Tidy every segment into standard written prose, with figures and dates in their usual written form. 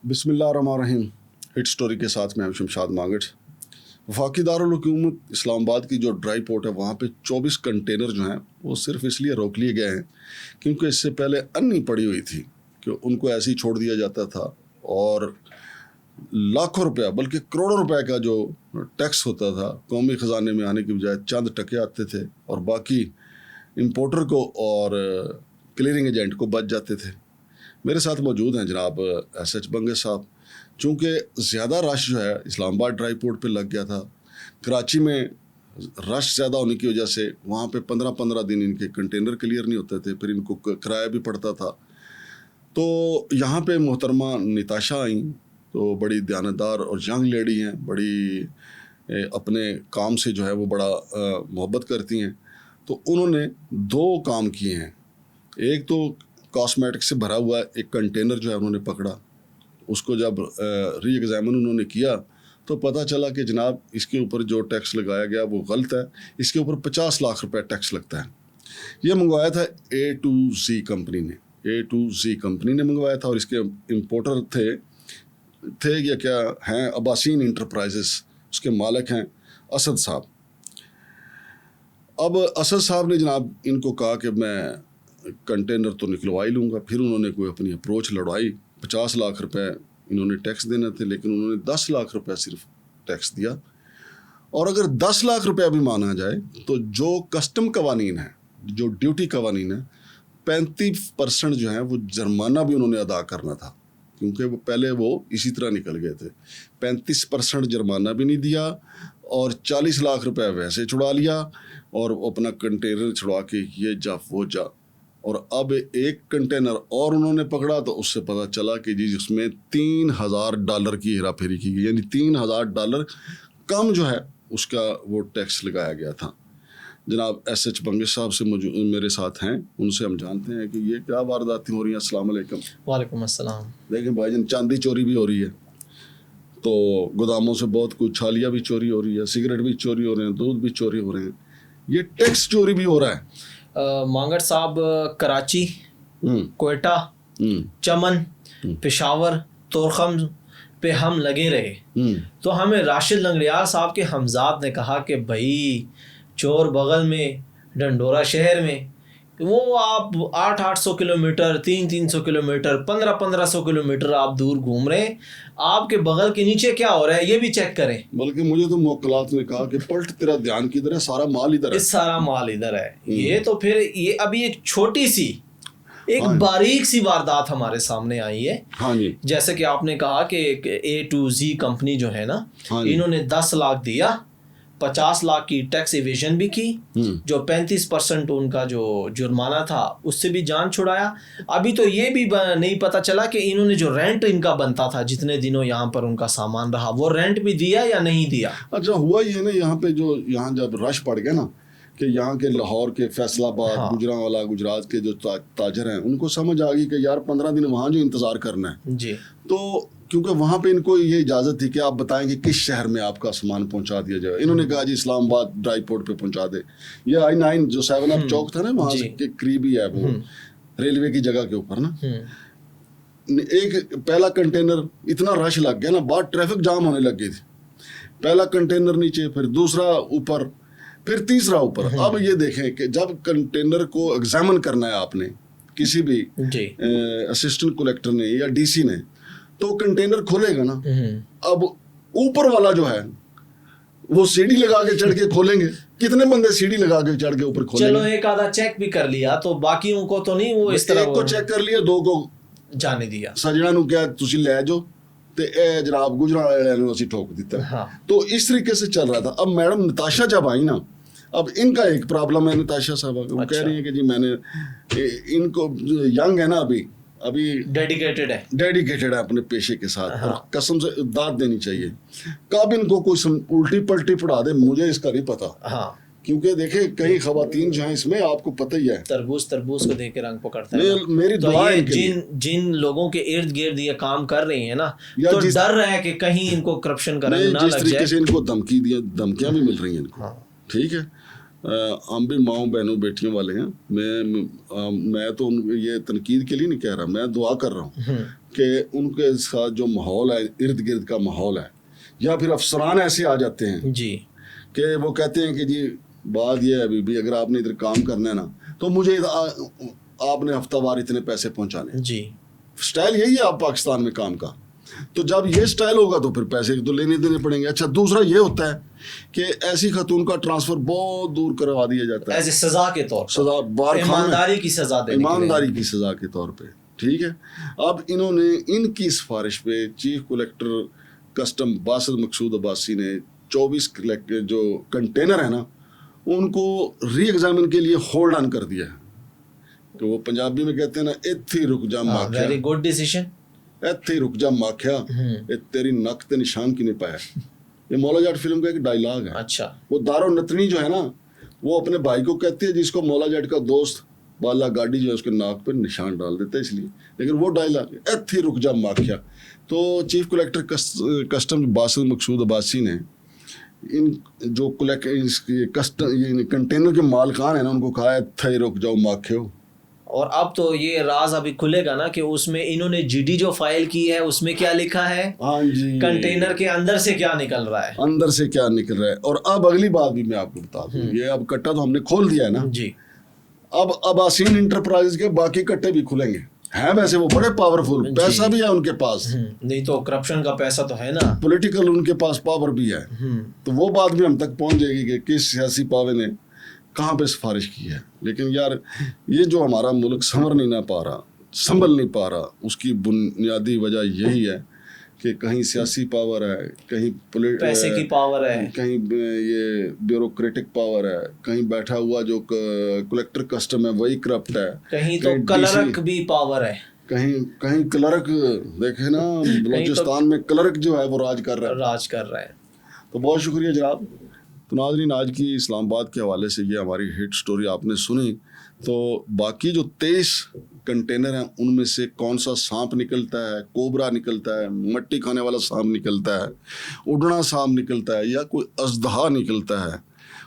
بسم اللہ الرحمن الرحیم. ہٹ سٹوری کے ساتھ میں شمشاد مانگٹ. وفاقی دارالحکومت اسلام آباد کی جو ڈرائی پورٹ ہے وہاں پہ 24 کنٹینر جو ہیں وہ صرف اس لیے روک لیے گئے ہیں کیونکہ اس سے پہلے انی پڑی ہوئی تھی کہ ان کو ایسے ہی چھوڑ دیا جاتا تھا اور لاکھوں روپیہ بلکہ کروڑوں روپے کا جو ٹیکس ہوتا تھا قومی خزانے میں آنے کی بجائے چند ٹکے آتے تھے اور باقی امپورٹر کو اور کلیئرنگ ایجنٹ کو بچ جاتے تھے. میرے ساتھ موجود ہیں جناب ایس ایچ بنگے صاحب. چونکہ زیادہ رش جو ہے اسلام آباد ڈرائی پورٹ پہ لگ گیا تھا, کراچی میں رش زیادہ ہونے کی وجہ سے وہاں پہ 15 دن ان کے کنٹینر کلیئر نہیں ہوتے تھے, پھر ان کو کرایہ بھی پڑتا تھا. تو یہاں پہ محترمہ نتاشا آئیں تو بڑی دیانتدار اور ینگ لیڈی ہیں, بڑی اپنے کام سے جو ہے وہ بڑا محبت کرتی ہیں. تو انہوں نے 2 کام کیے ہیں. ایک تو کاسمیٹک سے بھرا ہوا ایک کنٹینر جو ہے انہوں نے پکڑا, اس کو جب ری ایگزامن انہوں نے کیا تو پتہ چلا کہ جناب اس کے اوپر جو ٹیکس لگایا گیا وہ غلط ہے, اس کے اوپر 50 لاکھ روپے ٹیکس لگتا ہے. یہ منگوایا تھا A2Z کمپنی نے, A2Z کمپنی نے منگوایا تھا اور اس کے امپورٹر تھے یا کیا ہیں عباسین انٹرپرائزز, اس کے مالک ہیں اسد صاحب. اب اسد صاحب نے جناب ان کو کہا کہ میں کنٹینر تو نکلوا ہی لوں گا. پھر انہوں نے کوئی اپنی اپروچ لڑوائی, 50 لاکھ روپے انہوں نے ٹیکس دینے تھے لیکن انہوں نے 10 لاکھ روپے صرف ٹیکس دیا. اور اگر 10 لاکھ روپے بھی مانا جائے تو جو کسٹم قوانین ہیں, جو ڈیوٹی قوانین ہیں, 35% جو ہیں وہ جرمانہ بھی انہوں نے ادا کرنا تھا کیونکہ وہ پہلے وہ اسی طرح نکل گئے تھے. 35% جرمانہ بھی نہیں دیا اور 40 لاکھ روپے ویسے چھڑا لیا اور اپنا کنٹینر چھڑوا کے یہ جا وہ جا. اور اب ایک کنٹینر اور انہوں نے پکڑا تو اس سے پتہ چلا کہ جی اس میں $3,000 کی ہیرا پھیری کی گئی, یعنی $3,000 کم جو ہے اس کا وہ ٹیکس لگایا گیا تھا. جناب ایس ایچ بنگے صاحب سے میرے ساتھ ہیں, ان سے ہم جانتے ہیں کہ یہ کیا وارداتیں ہو رہی ہیں. السلام علیکم. وعلیکم السلام. دیکھیں بھائی جان, چاندی چوری بھی ہو رہی ہے, تو گوداموں سے بہت کچھ چھالیاں بھی چوری ہو رہی ہے, سگریٹ بھی چوری ہو رہے ہیں, دودھ بھی چوری ہو رہے ہیں, یہ ٹیکس چوری بھی ہو رہا ہے. مانگٹ صاحب, کراچی, کوئٹہ, چمن, پشاور, تورخم پہ ہم لگے رہے تو ہمیں راشد لنگڑیار صاحب کے ہمزاد نے کہا کہ بھائی چور بغل میں ڈنڈورا شہر میں وہ آپ 800 کلومیٹر 300 کلومیٹر 1500 کلومیٹر آپ دور گھوم رہے ہیں, آپ کے بغل کے نیچے کیا ہو رہا ہے یہ بھی چیک کریں. بلکہ مجھے تو موکلات نے کہا کہ پلٹ تیرا دھیان کدھر ہے, سارا مال ادھر ہے, سارا مال ادھر ہے. یہ تو پھر یہ ابھی ایک چھوٹی سی ایک باریک سی واردات ہمارے سامنے آئی ہے. جیسے کہ آپ نے کہا کہ A2Z کمپنی جو ہے نا, انہوں نے 10 لاکھ دیا, 50 لاکھ کی ٹیکس ایویژن بھی کی, جو 35% ان کا جو جرمانہ تھا اس سے بھی جان چھڑایا. ابھی تو یہ بھی نہیں پتا چلا کہ انہوں نے جو رینٹ ان کا بنتا تھا جتنے دنوں یہاں پر ان کا سامان رہا وہ رینٹ بھی دیا یا نہیں دیا. اچھا ہوا یہ نا, یہاں پہ جو یہاں جب رش پڑ گیا نا کہ یہاں کے لاہور کے فیصل آباد گجرانوالہ گجرات کے جو تاجر ہیں ان کو سمجھ آ گئی کہ یار 15 دن وہاں جو انتظار کرنا ہے جی, تو کیونکہ وہاں پہ ان کو یہ اجازت تھی کہ آپ بتائیں کہ کس شہر میں آپ کا سامان پہنچا دیا جائے. انہوں نے کہا جی اسلام آباد ڈرائی پورٹ پہ پہنچا دے. یہ I9 جو 7 اپ چوک تھا نا وہاں سے قریب ہی ہے وہ ریلوے کی جگہ کے اوپر نا. ایک پہلا کنٹینر اتنا رش لگ گیا نا, بعد ٹریفک جام ہونے لگ گئی تھی. پہلا کنٹینر نیچے, پھر دوسرا اوپر, پھر تیسرا اوپر. اب یہ دیکھیں کہ جب کنٹینر کو ایگزامن کرنا ہے آپ نے کسی بھی اسسٹنٹ کلیکٹر نے یا ڈی سی نے, تو کنٹینر کھولے گا نا. اب اوپر والا جو ہے وہ سیڑھی لگا کے چڑھ کے کھولیں گے, کتنے بندے سیڑھی لگا کے چڑھ کے اوپر کھولیں گے. چلو ایک آدھا چیک بھی کر لیا تو باقیوں کو تو نہیں, وہ اس طرح ایک کو چیک کر لیا, 2 کو جانے دیا. سجنا نو کیا تسی لے جاؤ تے اے جناب گجرانوالے والے نے اسی ٹھوک دیتا. تو اس طریقے سے چل رہا تھا. اب میڈم نتاشا جب آئی نا, اب ان کا ایک پرابلم ہے نتاشا صاحبہ, وہ کہہ رہی ہیں کہ جی میں نے ان کو ینگ ہے نا ابھی ڈیڈیکیٹڈ ہے اپنے پیشے کے ساتھ, اور قسم سے داد دینی چاہیے. کب ان کو کوئی الٹی پلٹی پڑھا دے مجھے اس کا نہیں پتا, کیونکہ دیکھیں کئی خواتین جو ہیں اس میں آپ کو پتہ ہی ہے تربوز کو دیکھ کے رنگ پکڑتا ہے. میری دعا ہے جن لوگوں کے ارد گرد یہ کام کر رہی ہیں نا, تو ڈر رہا ہے کہ کہیں ان کو کرپشن کا رنگ نہ لگ جائے. جس طریقے سے ان کو دھمکیاں بھی مل رہی ہیں ان کو, ٹھیک ہے. ہم بھی ماؤں بہنوں بیٹیوں والے ہیں. میں تو یہ تنقید کے لیے نہیں کہہ رہا, میں دعا کر رہا ہوں کہ ان کے ساتھ جو ماحول ہے، ارد گرد کا ماحول ہے، یا پھر افسران ایسے آ جاتے ہیں جی کہ وہ کہتے ہیں کہ جی بات یہ ہے ابھی بھی اگر آپ نے ادھر کام کرنا ہے نا تو مجھے آپ نے ہفتہ وار اتنے پیسے پہنچانے. جی اسٹائل یہی ہے آپ پاکستان میں کام کا. تو جب یہ اسٹائل ہوگا تو پھر پیسے تو لینے دینے پڑیں گے. اچھا دوسرا یہ ہوتا ہے کہ ایسی خاتون کا ٹرانسفر بہت دور کروا دیا جاتا ہے ایسے سزا کے طور پر، سزا بار ایمانداری کی سزا دینے کے لیے. ایمانداری کی سزا کے طور پہ. ٹھیک ہے. اب انہوں نے ان کی سفارش پہ چیف کلیکٹر کسٹم باسط مقصود عباسی نے 24 جو کنٹینر ہیں نا ان کو ری ایگزامن کے لیے ہولڈ آن کر دیا ہے. تو وہ پنجابی میں کہتے ہیں نا ایتھی رک جا ماکھیا، ویری گڈ ڈیسیژن. ایتھی رک جا ماکھیا تیری نک تے نشان کی نہیں پایا. یہ مولا جٹ فلم کا ایک ڈائلاگ ہے. اچھا. وہ دارو نتنی جو ہے نا وہ اپنے بھائی کو کہتی ہے جس کو مولا جٹ کا دوست بالا گاڑی جو ہے اس کے ناک پہ نشان ڈال دیتا ہے اس لیے. لیکن وہ ڈائلاگ ایتھی رک جا ماکھیا. تو چیف کلیکٹر کسٹم باسط مقصود عباسی نے ان جو کنٹینر کے مالکان ہیں نا ان کو کہا ہے تھے رک جاؤ ماکھیو. اور اب تو یہ راز ابھی کھلے گا نا کہ اس میں انہوں نے جی ڈی جو فائل کی ہے اس میں کیا لکھا ہے. ہاں جی. کنٹینر کے اندر سے کیا نکل رہا ہے. اندر سے کیا نکل رہا ہے. اور اب اگلی بات بھی میں آپ کو بتا دوں. یہ اب کٹا تو ہم نے کھول دیا ہے نا. جی. اب عباسین انٹرپرائز کے باقی کٹے بھی کھلیں گے. ہیں ویسے وہ بڑے پاورفل، پیسہ بھی ہے ان کے پاس. نہیں تو کرپشن کا پیسہ تو ہے نا. پولیٹیکل ان کے پاس پاور بھی ہے. تو وہ بات بھی ہم تک پہنچ جائے گی کہ کس سیاسی پاوے نے کہاں پہ سفارش کی ہے. لیکن یار یہ جو ہمارا ملک سنبھل نہیں پا رہا اس کی بنیادی وجہ یہی ہے کہ کہیں سیاسی پاور ہے، کہیں پیسے کی پاور ہے، کہیں یہ بیوروکریٹک پاور ہے، کہیں بیٹھا ہوا جو کلیکٹر کسٹم ہے وہی کرپٹ ہے، کہیں تو کلرک بھی پاور ہے، کہیں کلرک دیکھے نا بلوچستان میں کلرک جو ہے وہ راج کر رہا ہے. تو بہت شکریہ جناب. تو ناظرین آج کی اسلام آباد کے حوالے سے یہ ہماری ہٹ سٹوری آپ نے سنی. تو باقی جو 23 کنٹینر ہیں ان میں سے کون سا سانپ نکلتا ہے، کوبرا نکلتا ہے، مٹی کھانے والا سانپ نکلتا ہے، اڑنا سانپ نکلتا ہے یا کوئی اژدہا نکلتا ہے،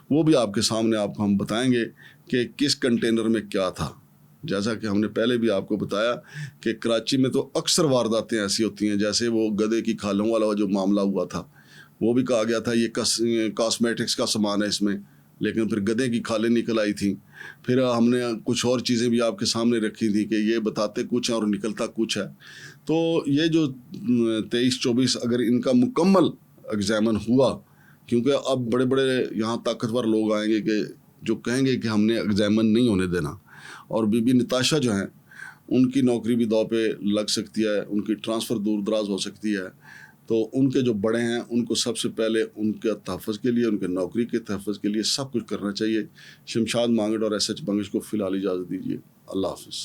وہ بھی آپ کے سامنے آپ کو ہم بتائیں گے کہ کس کنٹینر میں کیا تھا. جیسا کہ ہم نے پہلے بھی آپ کو بتایا کہ کراچی میں تو اکثر وارداتیں ایسی ہوتی ہیں، جیسے وہ گدھے کی کھالوں والا جو معاملہ ہوا تھا وہ بھی کہا گیا تھا یہ کاسمیٹکس کا سامان ہے اس میں، لیکن پھر گدھے کی کھالیں نکل آئی تھیں. پھر ہم نے کچھ اور چیزیں بھی آپ کے سامنے رکھی تھیں کہ یہ بتاتے کچھ ہیں اور نکلتا کچھ ہے. تو یہ جو 23-24 اگر ان کا مکمل ایگزامن ہوا، کیونکہ اب بڑے بڑے یہاں طاقتور لوگ آئیں گے کہ جو کہیں گے کہ ہم نے ایگزامن نہیں ہونے دینا، اور بی بی نتاشا جو ہیں ان کی نوکری بھی داؤ پہ لگ سکتی ہے، ان کی ٹرانسفر دور دراز ہو سکتی ہے. تو ان کے جو بڑے ہیں ان کو سب سے پہلے ان کے تحفظ کے لیے، ان کے نوکری کے تحفظ کے لیے سب کچھ کرنا چاہیے. شمشاد مانگڑ اور ایس ایچ بنگش کو فی الحال اجازت دیجیے. اللہ حافظ.